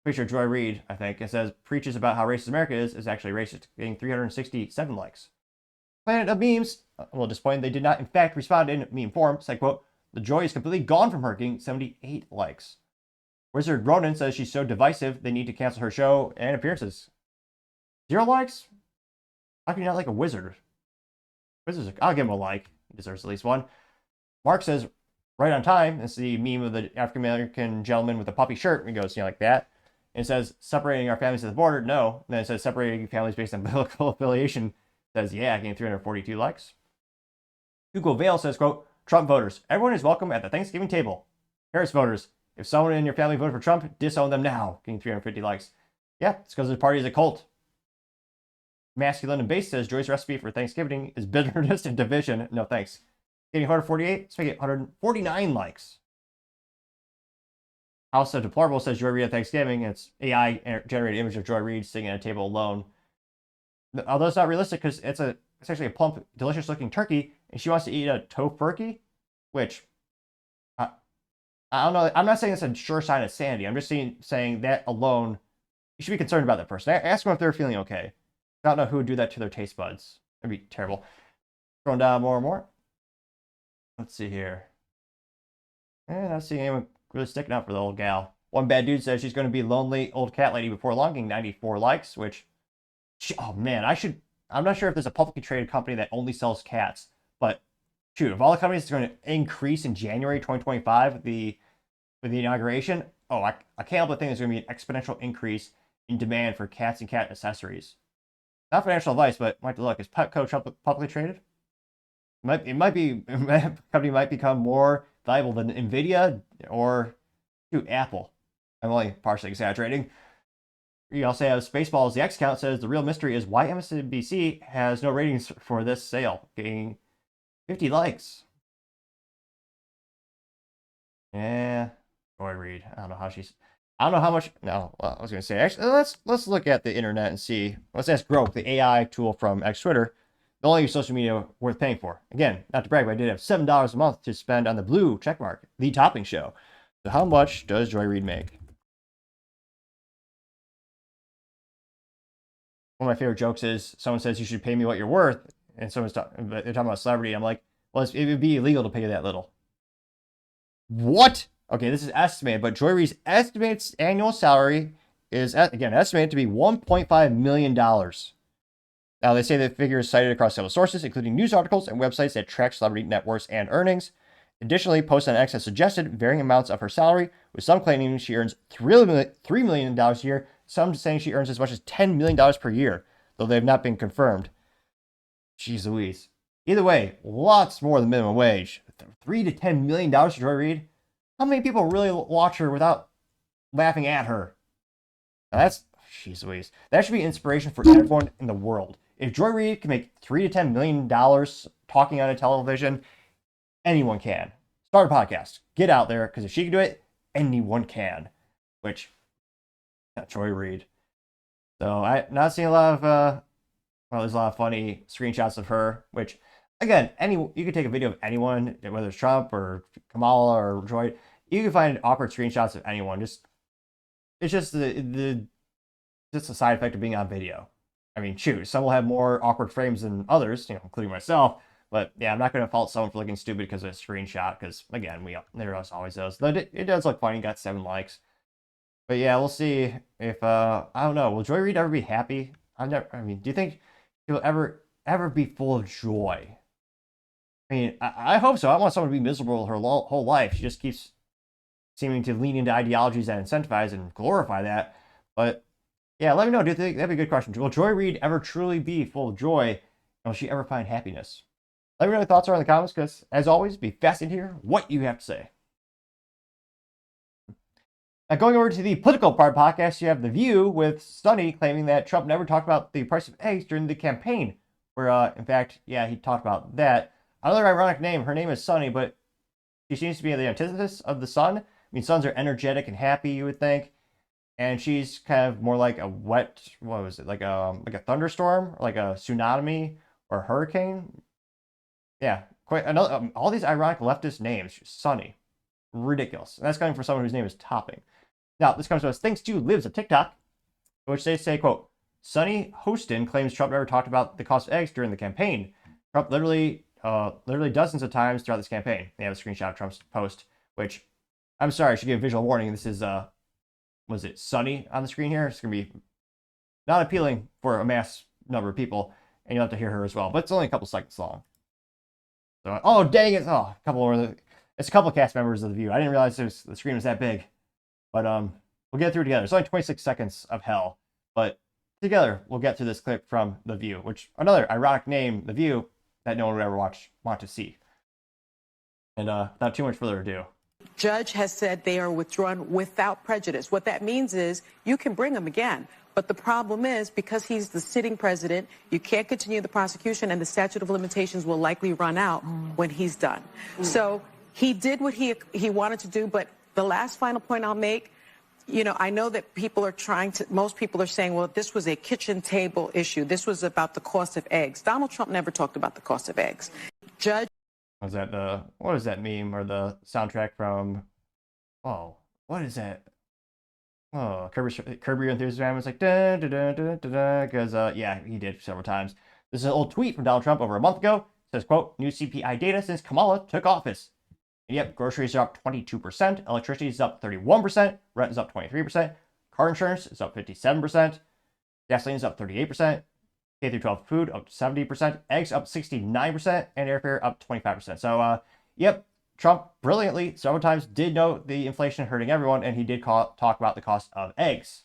Speaker 1: pretty sure Joy Reid, I think, it says preaches about how racist America is actually racist, getting 367 likes. Planet of Memes, a little disappointed they did not in fact respond in meme form, said, quote, the joy is completely gone from her, getting 78 likes. Wizard Ronan says she's so divisive they need to cancel her show and appearances. 0 likes? How can you not like a wizard? I'll give him a like. He deserves at least 1. Mark says, right on time. It's the meme of the African American gentleman with a puppy shirt. He goes, like that. And it says, separating our families at the border. No. And then it says, separating families based on political affiliation. It says, yeah, getting 342 likes. Hugo Vale says, quote, Trump voters, everyone is welcome at the Thanksgiving table. Harris voters, if someone in your family voted for Trump, disown them now. Getting 350 likes. Yeah, it's because the party is a cult. Masculine and Base says Joy's recipe for Thanksgiving is bitterness and division. No thanks. Getting 148, so I get 149 likes. House of Deplorable says Joy Reid at Thanksgiving. It's AI generated image of Joy Reid sitting at a table alone. Although it's not realistic because it's actually a plump, delicious looking turkey, and she wants to eat a tofurkey, which I don't know. I'm not saying it's a sure sign of sanity. I'm just saying that alone, you should be concerned about that person. Ask them if they're feeling okay. I don't know who would do that to their taste buds. That'd be terrible. Scrolling down more and more. Let's see here. Not seeing anyone really sticking up for the old gal. One bad dude says she's going to be lonely old cat lady before long, getting 94 likes, which, oh man, I'm not sure if there's a publicly traded company that only sells cats, but shoot, if all the companies are going to increase in January 2025 with the inauguration, I can't help but think there's going to be an exponential increase in demand for cats and cat accessories. Not financial advice, but might have to look. Is Petco publicly traded? The company might become more valuable than Nvidia or Apple. I'm only partially exaggerating. You also have Spaceballs. The X count says the real mystery is why MSNBC has no ratings for this sale, getting 50 likes. Yeah, Joy Reid. I don't know how much. No, well, I was gonna say actually let's look at the internet and see. Let's ask Grok, the AI tool from X Twitter, the only social media worth paying for. Again, not to brag, but I did have $7 a month to spend on the blue checkmark, the topping show. So how much does Joy Reid make? One of my favorite jokes is someone says you should pay me what you're worth, and they're talking about a celebrity. I'm like, well, it would be illegal to pay you that little. What? Okay, this is estimated, but Joy Reid's estimated annual salary is, again, estimated to be $1.5 million. Now, they say the figure is cited across several sources, including news articles and websites that track celebrity net worths and earnings. Additionally, posts on X have suggested varying amounts of her salary, with some claiming she earns $3 million a year, some saying she earns as much as $10 million per year, though they have not been confirmed. Jeez Louise. Either way, lots more than minimum wage. $3 to $10 million for Joy Reid? How many people really watch her without laughing at her? Now that's, jeez Louise. That should be inspiration for everyone in the world. If Joy Reid can make $3 to $10 million talking on a television, anyone can. Start a podcast. Get out there, because if she can do it, anyone can. Which, yeah, Joy Reid. So I'm not seeing a lot of, there's a lot of funny screenshots of her, which, again, you could take a video of anyone, whether it's Trump or Kamala or Joy. You can find awkward screenshots of anyone. It's just just a side effect of being on video. I mean, shoot, some will have more awkward frames than others, including myself. But yeah, I'm not going to fault someone for looking stupid because of a screenshot. Because again, there's always those. But it does look funny. Got 7 likes. But yeah, we'll see if I don't know. Will Joy Reid ever be happy? I mean, do you think he'll ever be full of joy? I mean, I hope so. I don't want someone to be miserable her whole life. She just keeps seeming to lean into ideologies that incentivize and glorify that. But yeah, let me know. Do you think that'd be a good question? Will Joy Reid ever truly be full of joy? And will she ever find happiness? Let me know your thoughts are in the comments, because as always, be fascinated to hear what you have to say. Now, going over to the political part of the podcast, you have The View with Sunny claiming that Trump never talked about the price of eggs during the campaign. Where, in fact, yeah, he talked about that. Another ironic name. Her name is Sunny, but she seems to be the antithesis of the sun. I mean, suns are energetic and happy, you would think. And she's kind of more like a wet, what was it, like a thunderstorm, like a tsunami or a hurricane. Yeah, quite another. All these ironic leftist names. Sunny, ridiculous. And that's coming from someone whose name is Topping. Now, this comes to us thanks to Lives of TikTok, in which they say, quote, Sunny Hostin claims Trump never talked about the cost of eggs during the campaign. Trump literally dozens of times throughout this campaign. They have a screenshot of Trump's post, which, I'm sorry, I should give a visual warning. This is, was it Sunny on the screen here? It's going to be not appealing for a mass number of people, and you'll have to hear her as well. But it's only a couple seconds long. So, oh, dang it. Oh, it's a couple of cast members of The View. I didn't realize the screen was that big. But we'll get through together. It's only 26 seconds of hell. But together, we'll get through this clip from The View, which another ironic name, The View, that no one would ever want to see. And without too much further ado.
Speaker 5: Judge has said they are withdrawn without prejudice. What that means is you can bring them again. But the problem is, because he's the sitting president, you can't continue the prosecution, and the statute of limitations will likely run out when he's done. So he did what he wanted to do, but the last final point I'll make, you know, I know that most people are saying, well, this was a kitchen table issue. This was about the cost of eggs. Donald Trump never talked about the cost of eggs. Judge.
Speaker 1: What is that meme or the soundtrack from, oh, what is that? Oh, Curb Your Enthusiasm was like, da da da da da da, because, yeah, he did several times. This is an old tweet from Donald Trump over a month ago. It says, quote, new CPI data since Kamala took office. And yep, groceries are up 22%, electricity is up 31%, rent is up 23%, car insurance is up 57%, gasoline is up 38%, K-12 food up 70%, eggs up 69%, and airfare up 25%. So, yep, Trump brilliantly several times did note the inflation hurting everyone, and he did talk about the cost of eggs.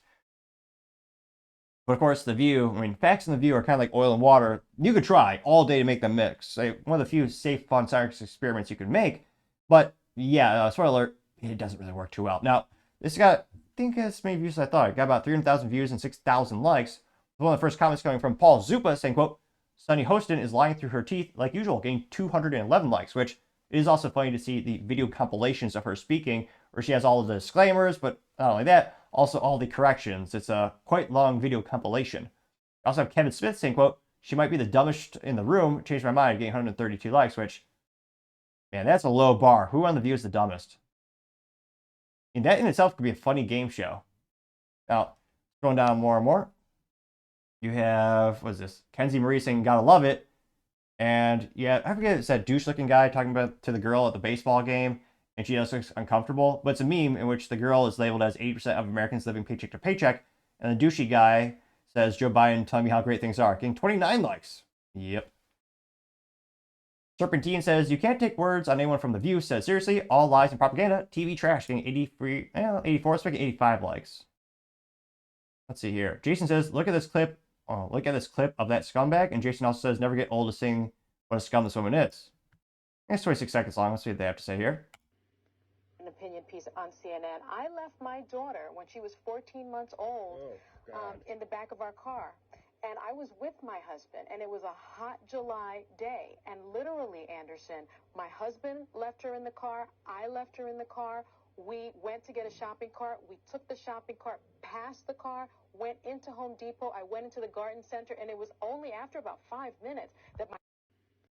Speaker 1: But of course, The View, I mean, facts in The View are kind of like oil and water. You could try all day to make them mix. One of the few safe, fun science experiments you can make. But yeah, spoiler alert, it doesn't really work too well. Now, this got, I think as many views as I thought. It got about 300,000 views and 6,000 likes. One of the first comments coming from Paul Zupa saying, quote, Sunny Hostin is lying through her teeth like usual, getting 211 likes, which it is also funny to see the video compilations of her speaking, where she has all of the disclaimers, but not only that, also all the corrections. It's a quite long video compilation. I also have Kevin Smith saying, quote, she might be the dumbest in the room, changed my mind, getting 132 likes, which, man, that's a low bar. Who on The View is the dumbest? And that in itself could be a funny game show. Now, going down more and more, you have, what is this? Kenzie Marie saying, gotta love it. And yeah, I forget, it's that douche-looking guy talking about to the girl at the baseball game, and she just looks uncomfortable. But it's a meme in which the girl is labeled as 80% of Americans living paycheck to paycheck, and the douchey guy says, Joe Biden telling me how great things are, getting 29 likes. Yep. Serpentine says, you can't take words on anyone from The View. Says, seriously, all lies and propaganda. TV trash, getting 84, speaking 85 likes. Let's see here. Jason says, look at this clip. Oh, look at this clip of that scumbag. And Jason also says, never get old to sing what a scum this woman is. It's 26 seconds long. Let's see what they have to say here.
Speaker 5: An opinion piece on CNN. I left my daughter when she was 14 months old in the back of our car. And I was with my husband, and it was a hot July day. And literally, Anderson, my husband left her in the car. I left her in the car. We went to get a shopping cart. We took the shopping cart past the car, went into Home Depot. I went into the garden center, and it was only after about 5 minutes that my...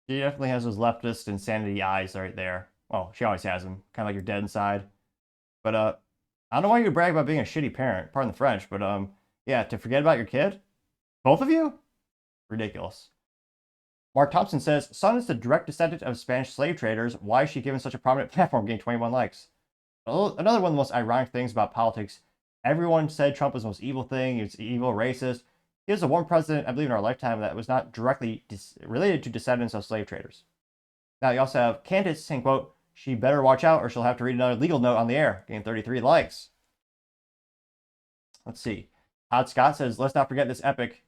Speaker 1: She definitely has those leftist insanity eyes right there. Well, she always has them, kind of like you're dead inside. But I don't know why you brag about being a shitty parent, pardon the French, but yeah, to forget about your kid? Both of you? Ridiculous. Mark Thompson says, son is the direct descendant of Spanish slave traders. Why is she given such a prominent platform, getting 21 likes? Another one of the most ironic things about politics, everyone said Trump was the most evil thing. He was evil, racist. He was the one president, I believe, in our lifetime that was not directly related to descendants of slave traders. Now, you also have Candace saying, quote, she better watch out or she'll have to read another legal note on the air, getting 33 likes. Let's see. Todd Scott says, let's not forget this epic.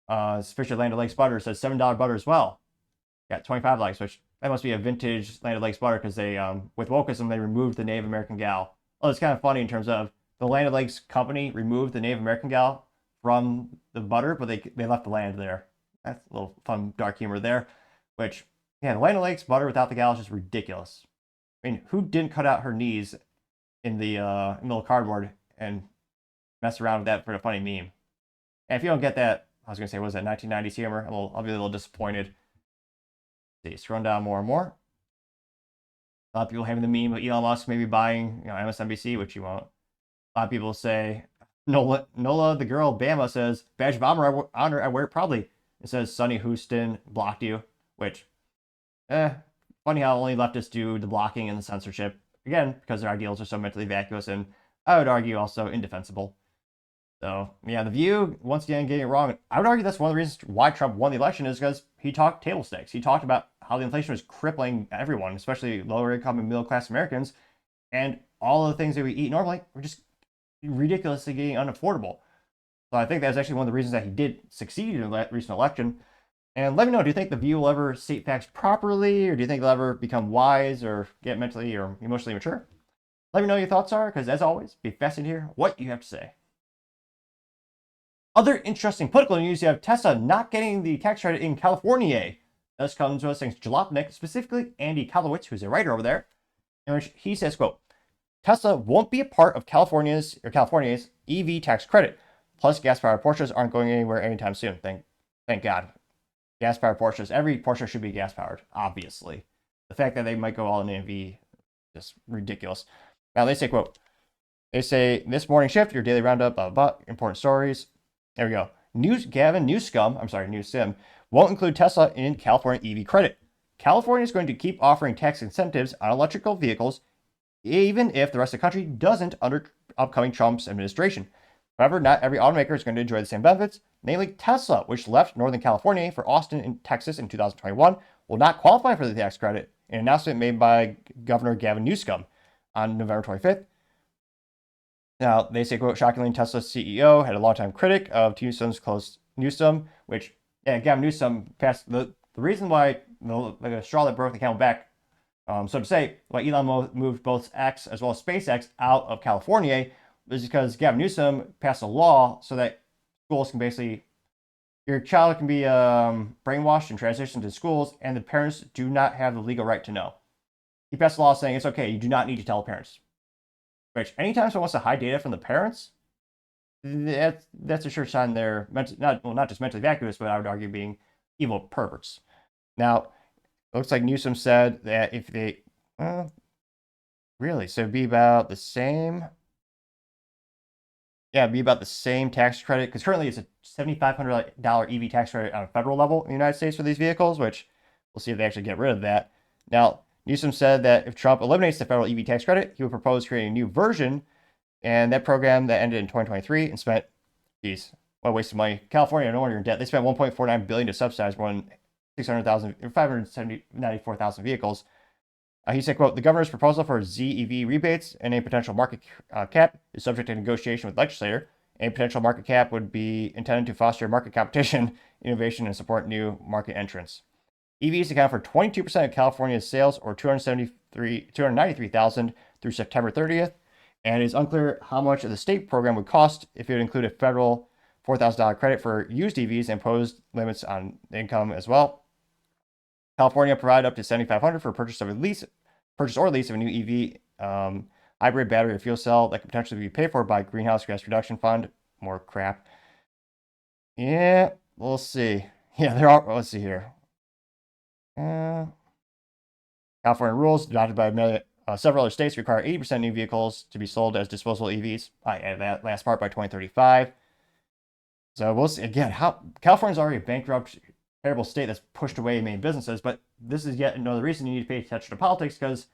Speaker 1: Fisher Land O'Lakes butter says $7 butter as well. Got 25 likes, which that must be a vintage Land O'Lakes butter because they, with wokeism, they removed the Native American gal. Oh, it's kind of funny in terms of the Land O'Lakes company removed the Native American gal from the butter, but they left the land there. That's a little fun, dark humor there. Which, yeah, the Land O'Lakes butter without the gal is just ridiculous. I mean, who didn't cut out her knees in the middle of cardboard and mess around with that for a funny meme? And if you don't get that, I was going to say, what was that, 1990s humor? I'll be a little disappointed. Let's see, scrolling down more and more. A lot of people having the meme of Elon Musk maybe buying, MSNBC, which he won't. A lot of people say, Nola the girl, Bama says, badge of honor, I wear it proudly. It says, Sonny Houston blocked you, which, funny how only leftists do the blocking and the censorship. Again, because their ideals are so mentally vacuous and, I would argue, also indefensible. So, yeah, The View, once again, getting it wrong. I would argue that's one of the reasons why Trump won the election is because he talked table stakes. He talked about how the inflation was crippling everyone, especially lower income and middle class Americans, and all of the things that we eat normally were just ridiculously getting unaffordable. So I think that's actually one of the reasons that he did succeed in the recent election. And let me know, do you think The View will ever state facts properly, or do you think they'll ever become wise or get mentally or emotionally mature? Let me know what your thoughts are, because as always, be fascinated to hear what you have to say. Other interesting political news, you have Tesla not getting the tax credit in California. This comes to us thanks to Jalopnik, specifically Andy Kalowitz, who's a writer over there, in which he says, quote, Tesla won't be a part of California's EV tax credit. Plus, gas-powered Porsches aren't going anywhere anytime soon. Thank God. Gas-powered Porsches, every Porsche should be gas-powered, obviously. The fact that they might go all in EV is just ridiculous. Now, they say, quote, they say, this morning shift, your daily roundup of important stories. There we go. Gavin Newscum, won't include Tesla in California EV credit. California is going to keep offering tax incentives on electrical vehicles, even if the rest of the country doesn't under upcoming Trump's administration. However, not every automaker is going to enjoy the same benefits. Namely, Tesla, which left Northern California for Austin in Texas in 2021, will not qualify for the tax credit, an announcement made by Governor Gavin Newscum on November 25th. Now, they say, quote, shockingly, Tesla's CEO had a longtime critic of Newsom's close Newsom, which, yeah, Gavin Newsom passed the reason why, the straw that broke the camel back, so to say, why Elon moved both X as well as SpaceX out of California was because Gavin Newsom passed a law so that schools can basically, your child can be brainwashed and transitioned to schools, and the parents do not have the legal right to know. He passed a law saying it's okay, you do not need to tell parents. Which, anytime someone wants to hide data from the parents, that's a sure sign they're not just mentally vacuous, but I would argue being evil perverts. Now, it looks like Newsom said that if they, really, so it'd be about the same. Yeah, it'd be about the same tax credit, because currently it's a $7,500 EV tax credit on a federal level in the United States for these vehicles, which we'll see if they actually get rid of that. Now, Newsom said that if Trump eliminates the federal EV tax credit, he would propose creating a new version, and that program that ended in 2023 and spent, what a waste of money. California, no wonder you're in debt. They spent $1.49 billion to subsidize more than 594,000 vehicles. He said, quote, the governor's proposal for ZEV rebates and a potential market cap is subject to negotiation with the legislator. A potential market cap would be intended to foster market competition, innovation, and support new market entrants. EVs account for 22% of California's sales, or 293,000 through September 30th, and it is unclear how much of the state program would cost if it would include a federal $4,000 credit for used EVs and imposed limits on income as well. California provided up to $7,500 for purchase or lease of a new EV hybrid battery or fuel cell that could potentially be paid for by Greenhouse Gas Reduction Fund. More crap. Yeah, we'll see. Yeah, there are. Let's see here. California rules adopted by several other states require 80% new vehicles to be sold as disposable EVs. I added that last part by 2035. So we'll see. Again, how California's already a bankrupt terrible state that's pushed away main businesses. But this is yet another reason you need to pay attention to politics, because,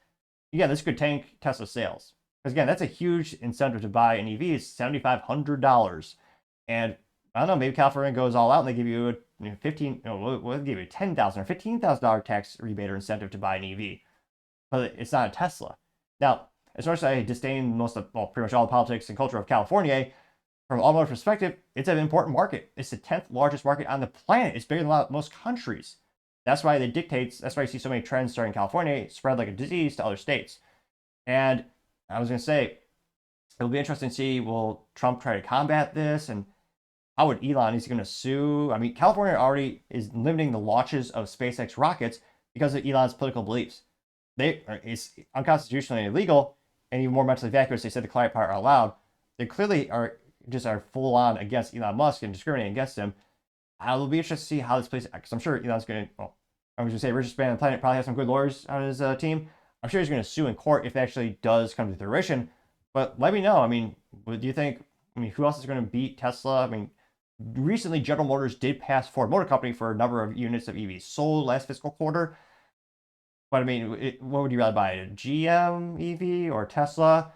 Speaker 1: again, this could tank Tesla sales. Because, again, that's a huge incentive to buy an EV, is $7,500. And I don't know, maybe California goes all out and they give you a we'll give you $10,000 or $15,000 tax rebate or incentive to buy an EV. But it's not a Tesla. Now, as much as I disdain pretty much all the politics and culture of California, from an automotive perspective, it's an important market. It's the 10th largest market on the planet. It's bigger than most countries. That's why that's why you see so many trends starting in California spread like a disease to other states. And I was going to say, it'll be interesting to see, will Trump try to combat this? And how would Elon, is he going to sue? I mean, California already is limiting the launches of SpaceX rockets because of Elon's political beliefs. It's unconstitutionally illegal, and even more mentally vacuous, they said the quiet part out loud. They clearly are full on against Elon Musk and discriminating against him. It'll be interesting to see how this plays out, because I'm sure Elon's going to, I was going to say, richest man on the planet, probably has some good lawyers on his team. I'm sure he's going to sue in court if it actually does come to fruition. But let me know. I mean, what do you think? I mean, who else is going to beat Tesla? I mean, recently General Motors did pass Ford Motor Company for a number of units of EVs sold last fiscal quarter. But I mean, what would you rather buy, a GM EV or Tesla?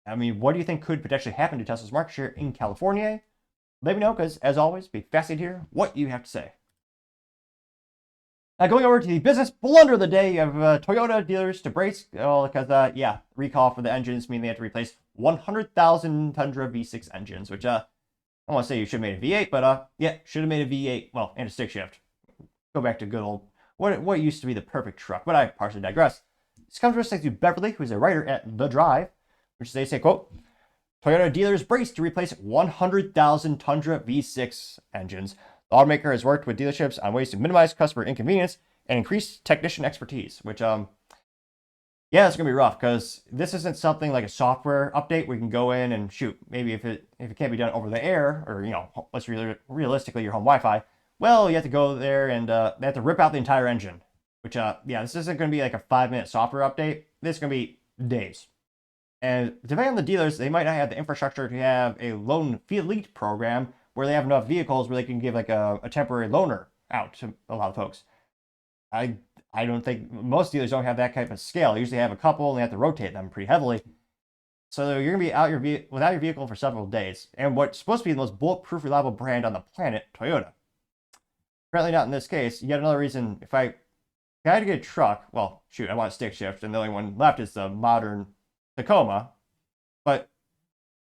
Speaker 1: I mean, what do you think could potentially happen to Tesla's market share in California? Let me know, because as always, be fascinated to hear what you have to say. Now, going over to the business blunder of the day, you have Toyota dealers to brace, because, recall for the engines mean they have to replace 100,000 Tundra V6 engines, which, I don't want to say you should have made a V8, but, should have made a V8, well, and a stick shift. Go back to good old, what used to be the perfect truck, but I partially digress. This comes from thanks to Beverly, who's a writer at The Drive, which they say, quote, Toyota dealers brace to replace 100,000 Tundra V6 engines. The automaker has worked with dealerships on ways to minimize customer inconvenience and increase technician expertise, which, it's going to be rough, because this isn't something like a software update where you can go in and shoot. Maybe if it can't be done over the air, or, let's realistically, your home Wi-Fi, well, you have to go there and they have to rip out the entire engine, which, this isn't going to be like a 5-minute software update. This is going to be days. And depending on the dealers, they might not have the infrastructure to have a loan fleet program where they have enough vehicles where they can give like a temporary loaner out to a lot of folks. I don't think most dealers don't have that type of scale. They usually have a couple and they have to rotate them pretty heavily. So you're going to be without your vehicle for several days. And what's supposed to be the most bulletproof, reliable brand on the planet, Toyota. Apparently not in this case. Yet another reason, if I had to get a truck, well, shoot, I want a stick shift, and the only one left is the modern Tacoma. But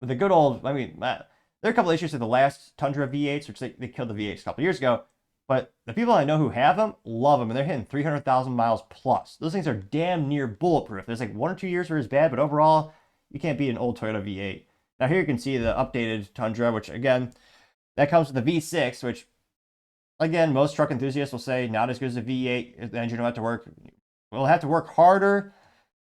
Speaker 1: with the good old, I mean, there are a couple of issues with the last Tundra V8s, which they killed the V8s a couple of years ago. But the people I know who have them love them, and they're hitting 300,000 miles plus. Those things are damn near bulletproof. There's like 1 or 2 years where it's bad, but overall, you can't beat an old Toyota V8. Now here you can see the updated Tundra, which again, that comes with the V6, which again, most truck enthusiasts will say not as good as the V8. The engine will have to work harder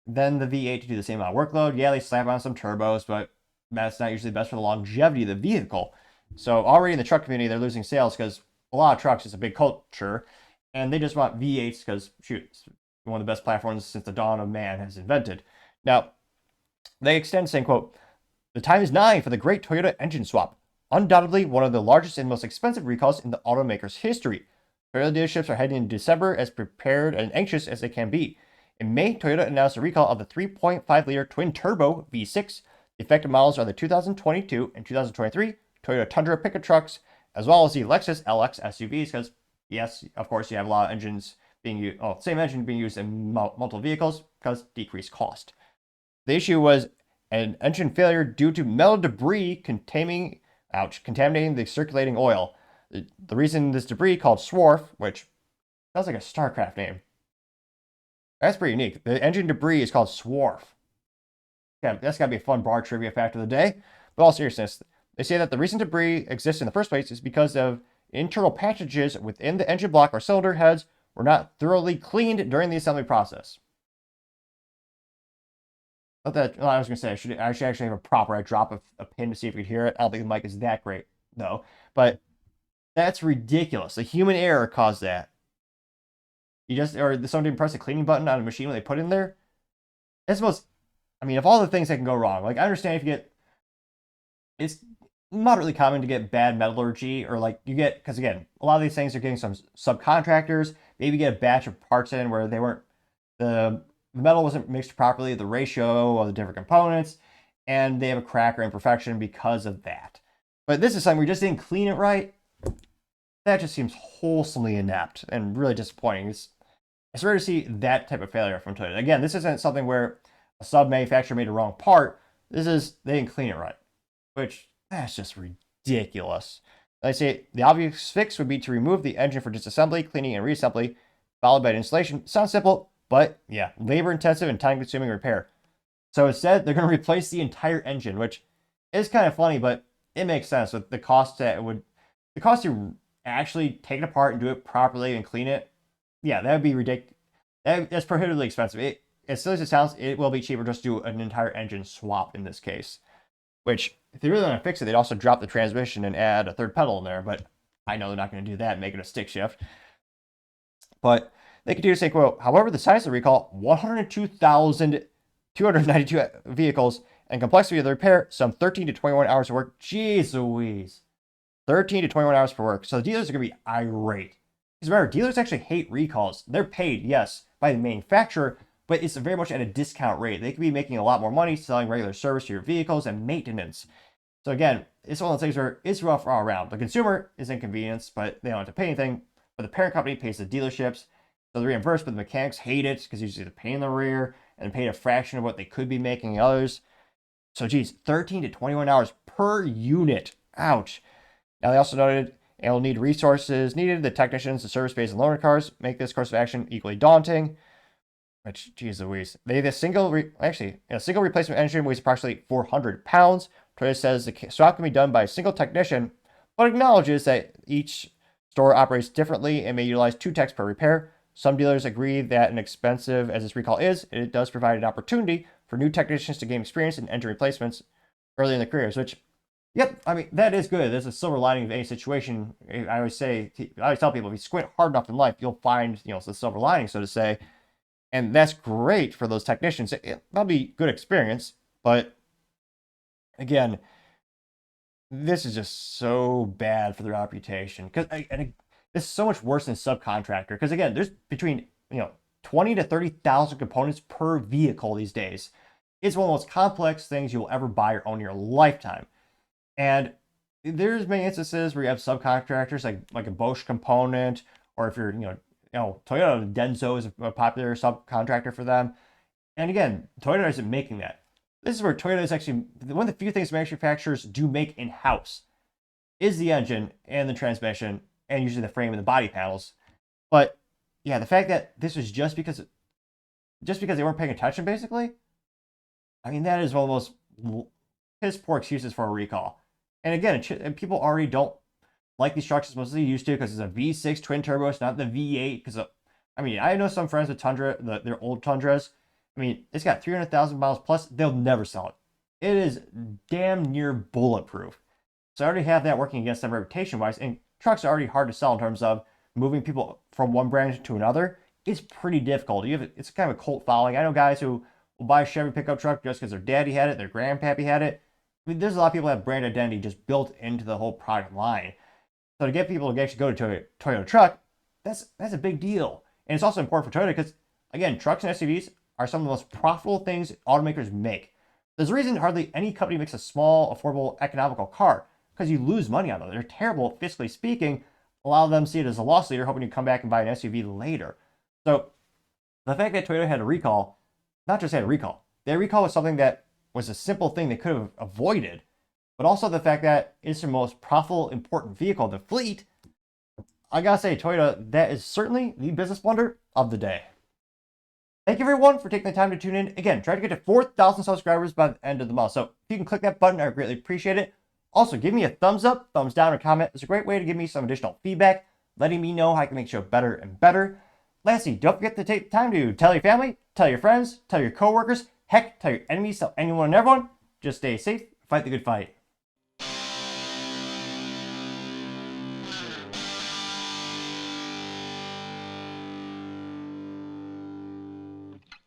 Speaker 1: than the V8 to do the same amount of workload. Yeah, they slap on some turbos, but that's not usually best for the longevity of the vehicle. So already in the truck community, they're losing sales because a lot of trucks is a big culture, and they just want V8s because, shoot, it's one of the best platforms since the dawn of man has invented. Now, they extend saying, quote, the time is nigh for the great Toyota engine swap. Undoubtedly one of the largest and most expensive recalls in the automaker's history. Toyota dealerships are heading into December as prepared and anxious as they can be. In May, Toyota announced a recall of the 3.5-liter twin-turbo V6. The affected models are the 2022 and 2023 Toyota Tundra pickup trucks, as well as the Lexus LX SUVs, because, yes, of course, you have a lot of engines being used, same engine being used in multiple vehicles, because decreased cost. The issue was an engine failure due to metal debris contaminating the circulating oil. The reason this debris, called swarf, which sounds like a StarCraft name, that's pretty unique. The engine debris is called swarf. Yeah, that's got to be a fun bar trivia fact of the day. But all seriousness, they say that the reason debris exists in the first place is because of internal patchages within the engine block or cylinder heads were not thoroughly cleaned during the assembly process. I was going to say, I should actually have a proper, I drop a pin to see if we could hear it. I don't think the mic is that great, though. But that's ridiculous. The human error caused that. Or someone didn't press the cleaning button on a machine when they put it in there. That's most, I mean, of all the things that can go wrong, like, I understand if you get, moderately common to get bad metallurgy, or like you get, because again, a lot of these things are getting some subcontractors. Maybe you get a batch of parts in where they weren't, the metal wasn't mixed properly, the ratio of the different components, and they have a crack or imperfection because of that. But this is something we just didn't clean it right. That just seems wholesomely inept and really disappointing. It's rare to see that type of failure from Toyota. Again, this isn't something where a sub manufacturer made a wrong part. This is they didn't clean it right, which that's just ridiculous. They say the obvious fix would be to remove the engine for disassembly, cleaning, and reassembly, followed by installation. Sounds simple, but yeah, labor intensive and time consuming repair. So instead, they're going to replace the entire engine, which is kind of funny, but it makes sense with the cost to actually take it apart and do it properly and clean it. Yeah, that would be ridiculous. That's prohibitively expensive. As silly as it sounds, it will be cheaper just to do an entire engine swap in this case. Which, if they really want to fix it, they'd also drop the transmission and add a third pedal in there. But I know they're not going to do that and make it a stick shift. But they continue to say, quote, however, the size of the recall, 102,292 vehicles, and complexity of the repair, some 13 to 21 hours of work. Jeez Louise. 13 to 21 hours per work. So the dealers are going to be irate. Because remember, dealers actually hate recalls. They're paid, yes, by the manufacturer, but it's very much at a discount rate. They could be making a lot more money selling regular service to your vehicles and maintenance. So again, it's one of those things where it's rough all around. The consumer is inconvenienced, but they don't have to pay anything. But the parent company pays the dealerships. So they're reimbursed, but the mechanics hate it because usually they're paying the rear and pay a fraction of what they could be making others. So geez, 13 to 21 hours per unit. Ouch. Now they also noted it'll need resources needed. The technicians, the service bays, and loaner cars make this course of action equally daunting. Which, geez Louise. A single replacement engine weighs approximately 400 pounds. Toyota says the swap can be done by a single technician, but acknowledges that each store operates differently and may utilize 2 techs per repair. Some dealers agree that inexpensive as this recall is, it does provide an opportunity for new technicians to gain experience in engine replacements early in their careers, which, yep, I mean, that is good. There's a silver lining of any situation. I always tell people, if you squint hard enough in life, you'll find, the silver lining, so to say. And that's great for those technicians. That'll be good experience. But again, this is just so bad for their reputation. And this is so much worse than subcontractor. Because again, there's between 20 to 30,000 components per vehicle these days. It's one of the most complex things you'll ever buy or own in your lifetime. And there's many instances where you have subcontractors like a Bosch component, or if you're Toyota, Denso is a popular subcontractor for them. And again, Toyota isn't making that. This is where Toyota is actually one of the few things manufacturers do make in-house is the engine and the transmission and usually the frame and the body panels. But yeah, the fact that this was just because they weren't paying attention, basically, I mean, that is one of the most piss poor excuses for a recall. And again, people already don't like these trucks as much as they used to because it's a V6 twin turbo. It's not the V8. Because I know some friends with Tundra, their old Tundras. I mean, it's got 300,000 miles plus. They'll never sell it. It is damn near bulletproof. So I already have that working against them reputation-wise. And trucks are already hard to sell in terms of moving people from one brand to another. It's pretty difficult. It's kind of a cult following. I know guys who will buy a Chevy pickup truck just because their daddy had it, their grandpappy had it. I mean, there's a lot of people that have brand identity just built into the whole product line. So to get people to actually go to a Toyota truck, that's a big deal. And it's also important for Toyota because, again, trucks and SUVs are some of the most profitable things automakers make. There's a reason hardly any company makes a small, affordable, economical car, because you lose money on them. They're terrible, fiscally speaking. A lot of them see it as a loss leader, hoping to come back and buy an SUV later. So the fact that Toyota had a recall, not just had a recall, their recall was something that was a simple thing they could have avoided, but also the fact that it's the most profitable, important vehicle of the fleet. I gotta say, Toyota, that is certainly the business blunder of the day. Thank you everyone for taking the time to tune in. Again, try to get to 4,000 subscribers by the end of the month. So if you can click that button, I would greatly appreciate it. Also, give me a thumbs up, thumbs down, or comment. It's a great way to give me some additional feedback, letting me know how I can make the show better and better. Lastly, don't forget to take the time to tell your family, tell your friends, tell your coworkers, heck, tell your enemies, tell anyone and everyone. Just stay safe, fight the good fight.